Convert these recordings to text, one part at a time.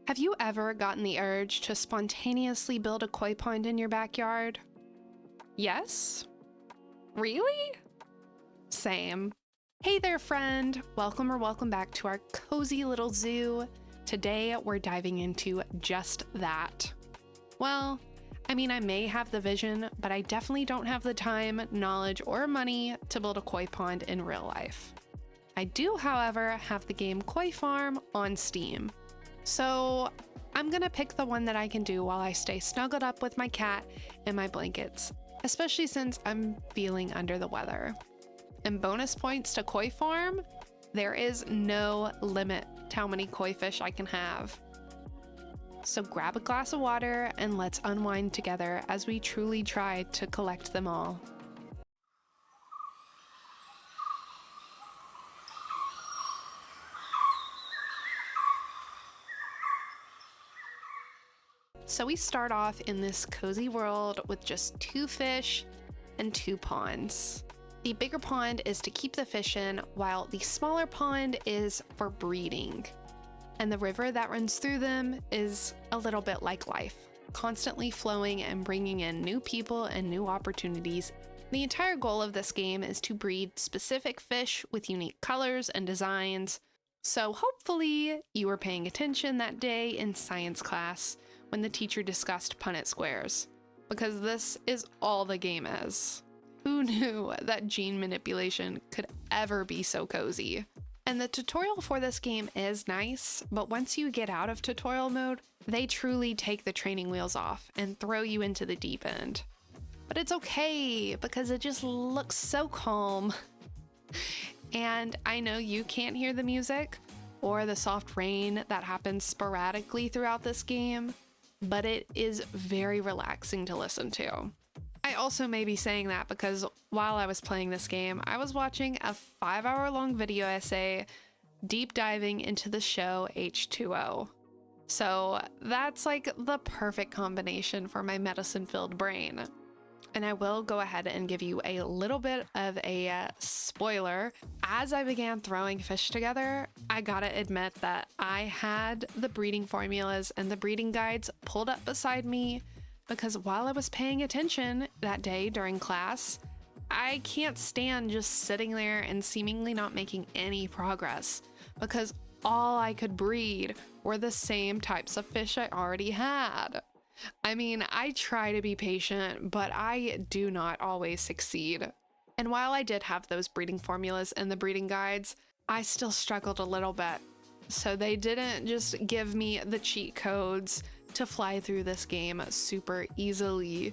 Have you ever gotten the urge to spontaneously build a koi pond in your backyard? Yes? Really? Same. Hey there, friend. Welcome back to our cozy little zoo. Today, we're diving into just that. Well, I mean, I may have the vision, but I definitely don't have the time, knowledge, or money to build a koi pond in real life. I do, however, have the game Koi Farm on Steam. So I'm gonna pick the one that I can do while I stay snuggled up with my cat and my blankets, especially since I'm feeling under the weather. And bonus points to Koi Farm, there is no limit to how many koi fish I can have. So grab a glass of water and let's unwind together as we truly try to collect them all. So we start off in this cozy world with just 2 fish and 2 ponds. The bigger pond is to keep the fish in, while the smaller pond is for breeding. And the river that runs through them is a little bit like life, constantly flowing and bringing in new people and new opportunities. The entire goal of this game is to breed specific fish with unique colors and designs. So hopefully you were paying attention that day in science class when the teacher discussed Punnett squares, because this is all the game is. Who knew that gene manipulation could ever be so cozy? And the tutorial for this game is nice, but once you get out of tutorial mode, they truly take the training wheels off and throw you into the deep end. But it's okay, because it just looks so calm. And I know you can't hear the music or the soft rain that happens sporadically throughout this game, but it is very relaxing to listen to. I also may be saying that because while I was playing this game, I was watching a 5-hour-long video essay deep diving into the show H2O. So that's like the perfect combination for my medicine-filled brain. And I will go ahead and give you a little bit of a spoiler. As I began throwing fish together, I gotta admit that I had the breeding formulas and the breeding guides pulled up beside me, because while I was paying attention that day during class, I can't stand just sitting there and seemingly not making any progress, because all I could breed were the same types of fish I already had. I mean, I try to be patient, but I do not always succeed. And while I did have those breeding formulas and the breeding guides, I still struggled a little bit. So they didn't just give me the cheat codes to fly through this game super easily.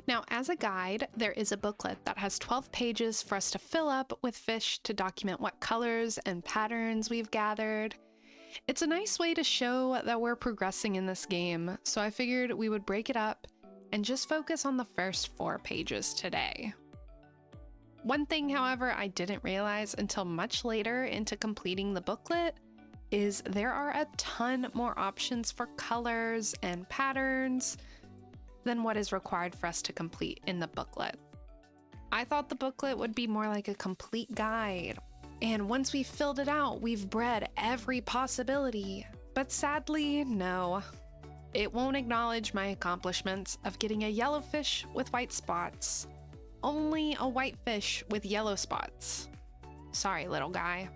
Now, as a guide, there is a booklet that has 12 pages for us to fill up with fish to document what colors and patterns we've gathered. It's a nice way to show that we're progressing in this game, so I figured we would break it up and just focus on the first 4 pages today. One thing, however, I didn't realize until much later into completing the booklet is there are a ton more options for colors and patterns than what is required for us to complete in the booklet. I thought the booklet would be more like a complete guide, and once we've filled it out, we've bred every possibility. But sadly, no. It won't acknowledge my accomplishments of getting a yellow fish with white spots. Only a white fish with yellow spots. Sorry, little guy.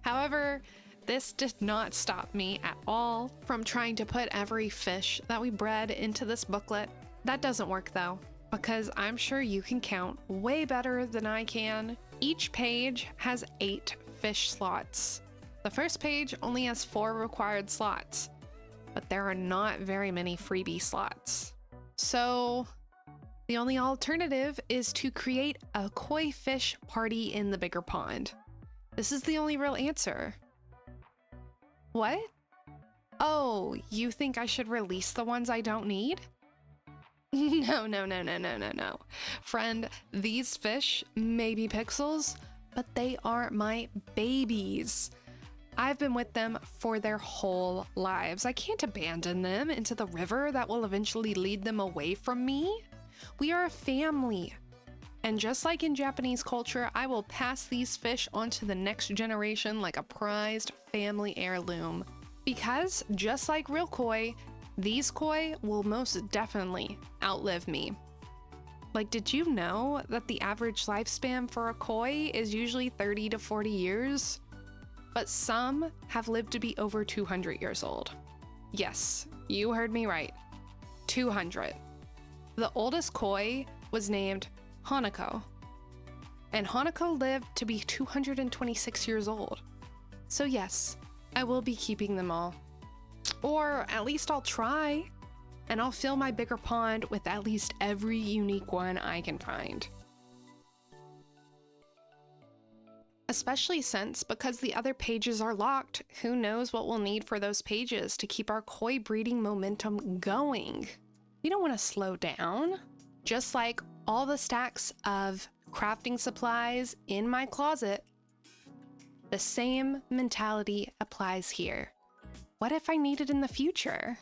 However, this did not stop me at all from trying to put every fish that we bred into this booklet. That doesn't work though, because I'm sure you can count way better than I can. Each page has 8 fish slots. The first page only has 4 required slots, but there are not very many freebie slots. So the only alternative is to create a koi fish party in the bigger pond. This is the only real answer. What? Oh, you think I should release the ones I don't need? No. Friend, these fish may be pixels, but they are my babies. I've been with them for their whole lives. I can't abandon them into the river that will eventually lead them away from me. We are a family. And just like in Japanese culture, I will pass these fish on to the next generation like a prized family heirloom. Because, just like real koi, these koi will most definitely outlive me. Like, did you know that the average lifespan for a koi is usually 30 to 40 years? But some have lived to be over 200 years old. Yes, you heard me right. 200. The oldest koi was named Hanako, and Hanako lived to be 226 years old. So yes, I will be keeping them all. Or at least I'll try, and I'll fill my bigger pond with at least every unique one I can find. Especially since, because the other pages are locked, who knows what we'll need for those pages to keep our koi breeding momentum going. We don't want to slow down. Just like all the stacks of crafting supplies in my closet, the same mentality applies here. What if I need it in the future?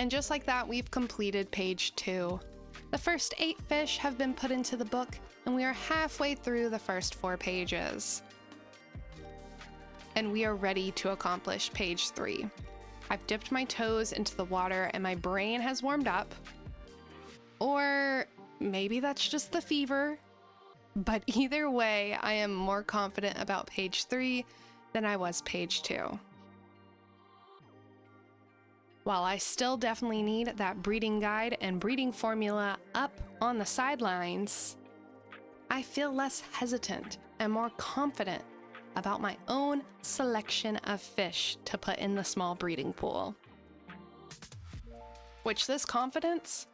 And just like that, we've completed page 2. The first 8 fish have been put into the book, and we are halfway through the first 4 pages. And we are ready to accomplish page 3. I've dipped my toes into the water and my brain has warmed up. Or maybe that's just the fever. But either way, I am more confident about page 3 than I was page 2. While I still definitely need that breeding guide and breeding formula up on the sidelines, I feel less hesitant and more confident about my own selection of fish to put in the small breeding pool. Which this confidence,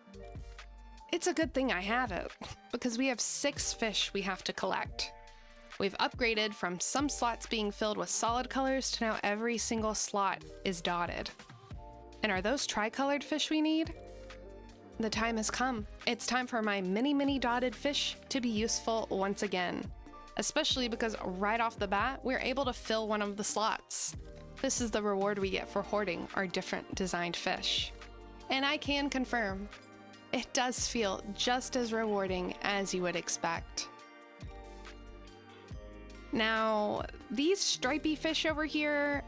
it's a good thing I have it, because we have 6 fish we have to collect. We've upgraded from some slots being filled with solid colors to now every single slot is dotted. And are those tricolored fish we need? The time has come. It's time for my mini dotted fish to be useful once again. Especially because right off the bat, we're able to fill one of the slots. This is the reward we get for hoarding our different designed fish. And I can confirm, it does feel just as rewarding as you would expect. Now, these stripy fish over here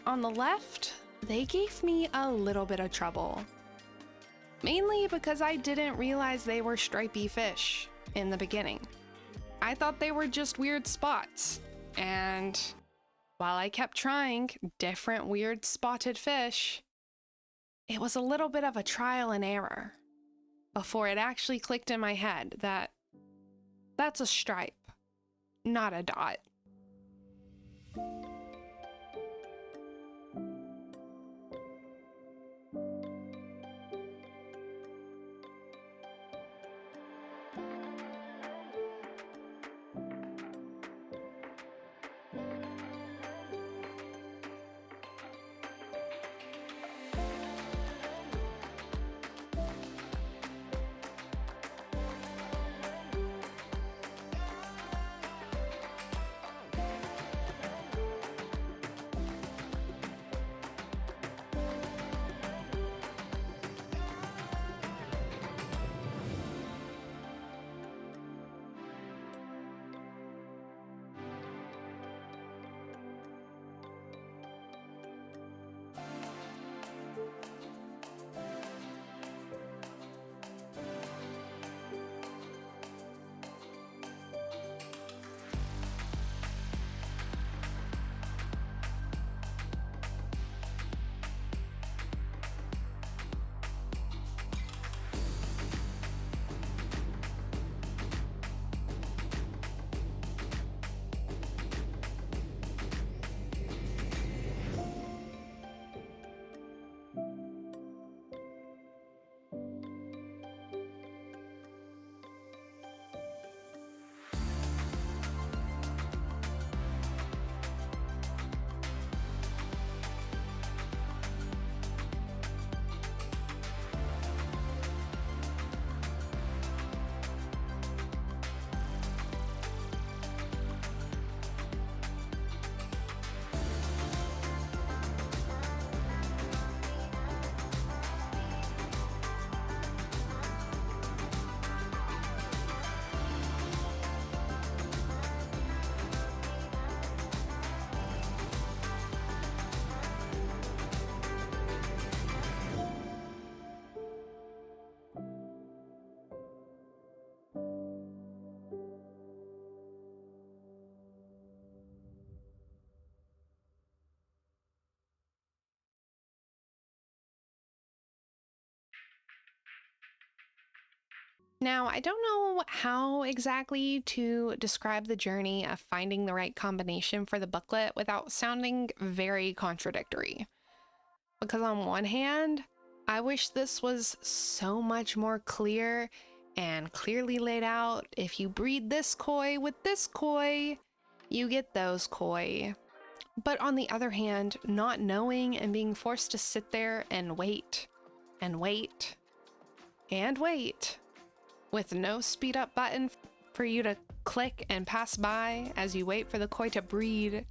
on the left, they gave me a little bit of trouble. Mainly because I didn't realize they were stripy fish in the beginning. I thought they were just weird spots. And while I kept trying different weird spotted fish, it was a little bit of a trial and error before it actually clicked in my head that that's a stripe, not a dot. Now, I don't know how exactly to describe the journey of finding the right combination for the booklet without sounding very contradictory. Because on one hand, I wish this was so much more clear and clearly laid out. If you breed this koi with this koi, you get those koi. But on the other hand, not knowing and being forced to sit there and wait and wait and wait with no speed up button for you to click and pass by as you wait for the koi to breed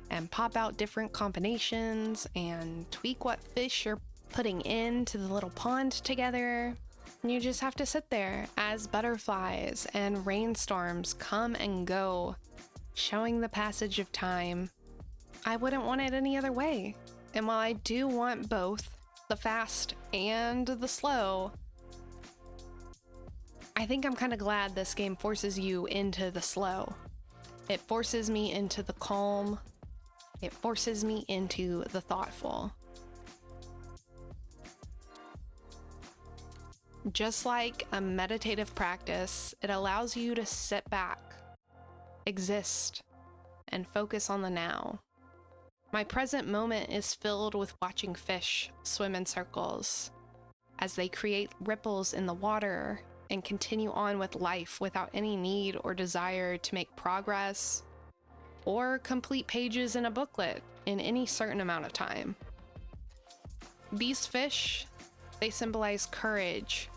and pop out different combinations and tweak what fish you're putting into the little pond together. And you just have to sit there as butterflies and rainstorms come and go, showing the passage of time. I wouldn't want it any other way. And while I do want both the fast and the slow, I think I'm kind of glad this game forces you into the slow. It forces me into the calm. It forces me into the thoughtful. Just like a meditative practice, it allows you to sit back, exist, and focus on the now. My present moment is filled with watching fish swim in circles as they create ripples in the water and continue on with life without any need or desire to make progress or complete pages in a booklet in any certain amount of time. These fish, they symbolize courage,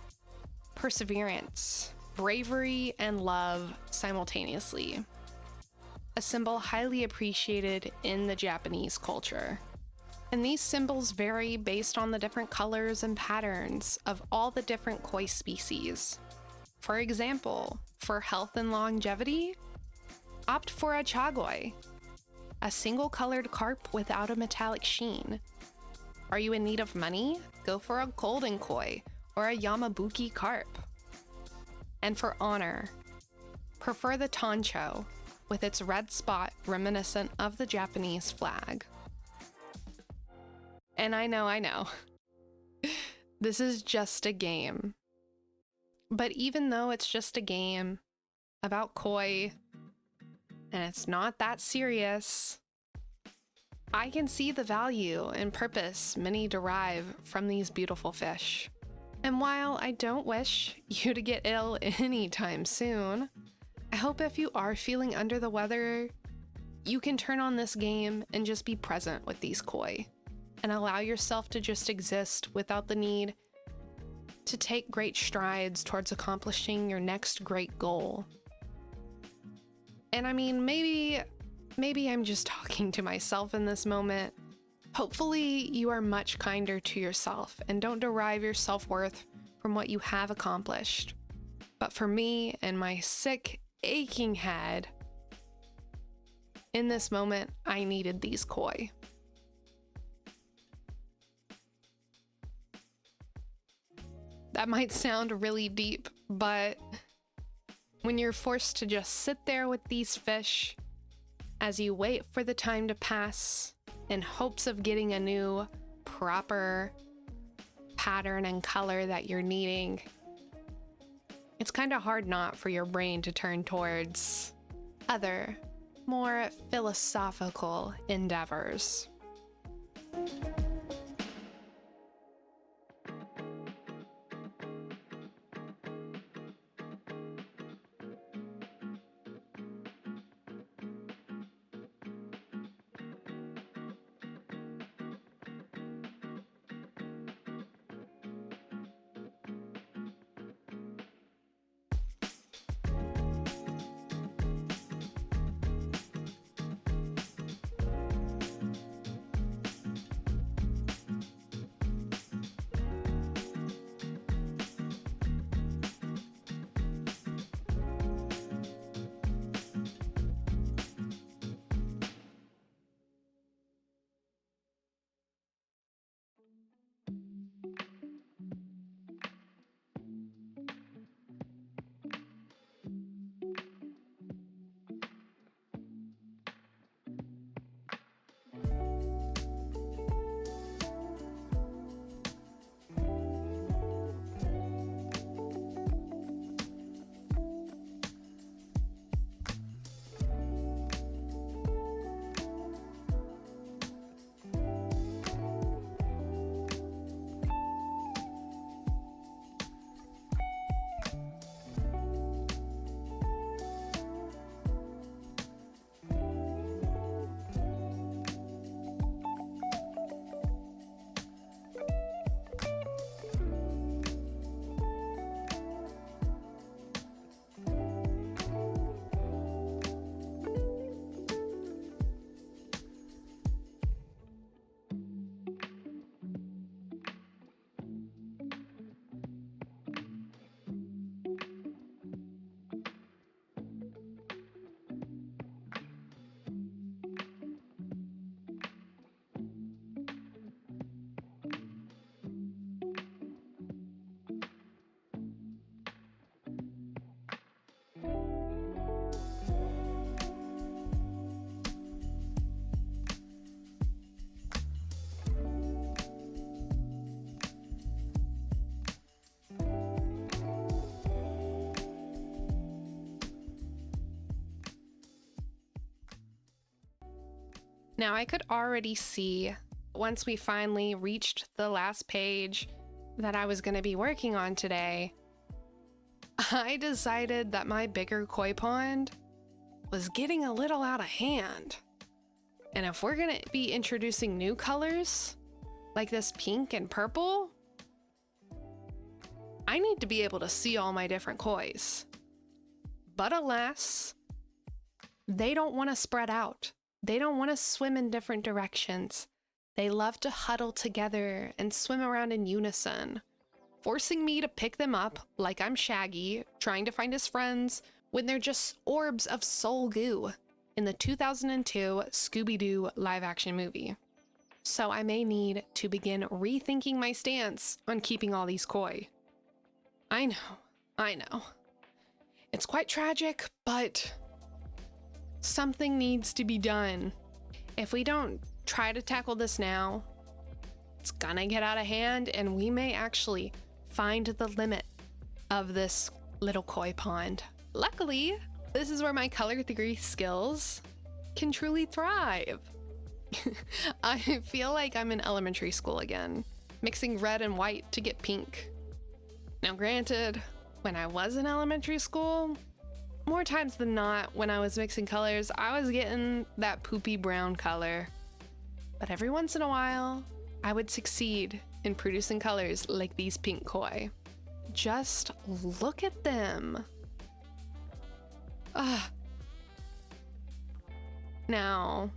perseverance, bravery, and love simultaneously. A symbol highly appreciated in the Japanese culture. And these symbols vary based on the different colors and patterns of all the different koi species. For example, for health and longevity, opt for a chagoi, a single-colored carp without a metallic sheen. Are you in need of money? Go for a golden koi or a yamabuki carp. And for honor, prefer the tancho, with its red spot reminiscent of the Japanese flag. And I know, this is just a game. But even though it's just a game about koi, and it's not that serious, I can see the value and purpose many derive from these beautiful fish. And while I don't wish you to get ill anytime soon, I hope if you are feeling under the weather, you can turn on this game and just be present with these koi and allow yourself to just exist without the need to take great strides towards accomplishing your next great goal. And I mean, maybe I'm just talking to myself in this moment. Hopefully you are much kinder to yourself and don't derive your self-worth from what you have accomplished. But for me and my sick, aching head, in this moment, I needed these koi. That might sound really deep, but when you're forced to just sit there with these fish as you wait for the time to pass in hopes of getting a new, proper pattern and color that you're needing, it's kind of hard not for your brain to turn towards other, more philosophical endeavors. Now I could already see, once we finally reached the last page that I was going to be working on today, I decided that my bigger koi pond was getting a little out of hand. And if we're going to be introducing new colors, like this pink and purple, I need to be able to see all my different kois. But alas, they don't want to spread out. They don't want to swim in different directions. They love to huddle together and swim around in unison, forcing me to pick them up like I'm Shaggy, trying to find his friends when they're just orbs of soul goo in the 2002 Scooby-Doo live-action movie. So I may need to begin rethinking my stance on keeping all these koi. I know. It's quite tragic, but something needs to be done. If we don't try to tackle this now, it's gonna get out of hand and we may actually find the limit of this little koi pond. Luckily, this is where my color theory skills can truly thrive. I feel like I'm in elementary school again, mixing red and white to get pink. Now granted, when I was in elementary school, more times than not, when I was mixing colors, I was getting that poopy brown color. But every once in a while, I would succeed in producing colors like these pink koi. Just look at them. Now,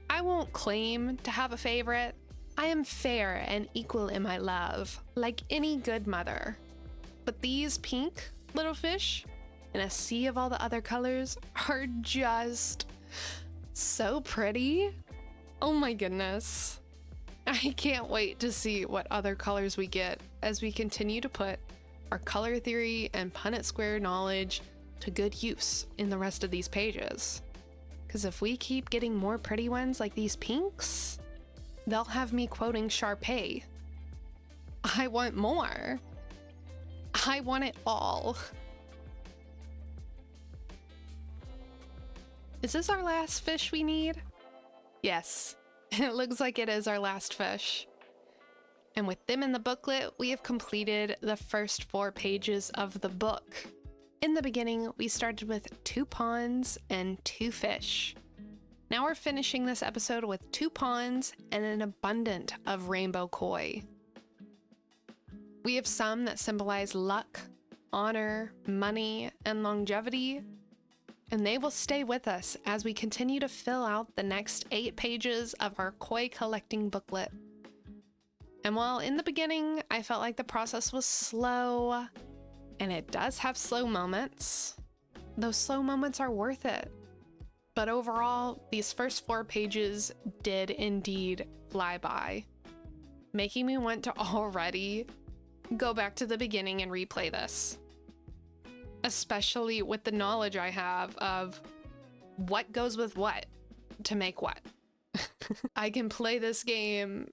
I won't claim to have a favorite. I am fair and equal in my love, like any good mother. But these pink little fish in a sea of all the other colors are just so pretty. Oh my goodness. I can't wait to see what other colors we get as we continue to put our color theory and Punnett Square knowledge to good use in the rest of these pages. Because if we keep getting more pretty ones like these pinks, they'll have me quoting Sharpay. I want more. I want it all. Is this our last fish we need? Yes, it looks like it is our last fish. And with them in the booklet, we have completed the first 4 pages of the book. In the beginning, we started with 2 ponds and 2 fish. Now we're finishing this episode with 2 ponds and an abundance of rainbow koi. We have some that symbolize luck, honor, money, and longevity, and they will stay with us as we continue to fill out the next 8 pages of our koi collecting booklet. And while in the beginning, I felt like the process was slow, and it does have slow moments, those slow moments are worth it. But overall, these first 4 pages did indeed fly by, making me want to already go back to the beginning and replay this. Especially with the knowledge I have of what goes with what to make what. I can play this game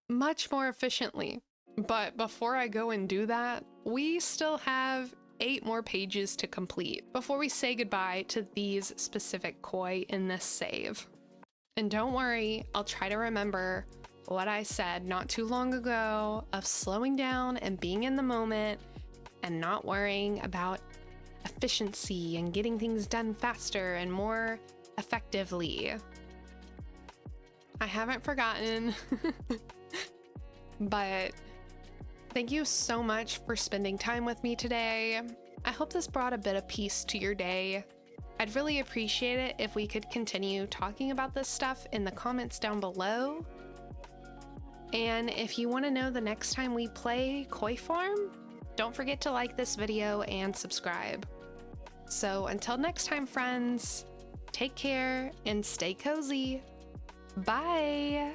much more efficiently. But before I go and do that, we still have 8 more pages to complete before we say goodbye to these specific koi in this save. And don't worry, I'll try to remember what I said not too long ago of slowing down and being in the moment and not worrying about efficiency and getting things done faster and more effectively. I haven't forgotten, but thank you so much for spending time with me today. I hope this brought a bit of peace to your day. I'd really appreciate it if we could continue talking about this stuff in the comments down below. And if you want to know the next time we play Koi Farm, don't forget to like this video and subscribe. So until next time, friends, take care and stay cozy. Bye!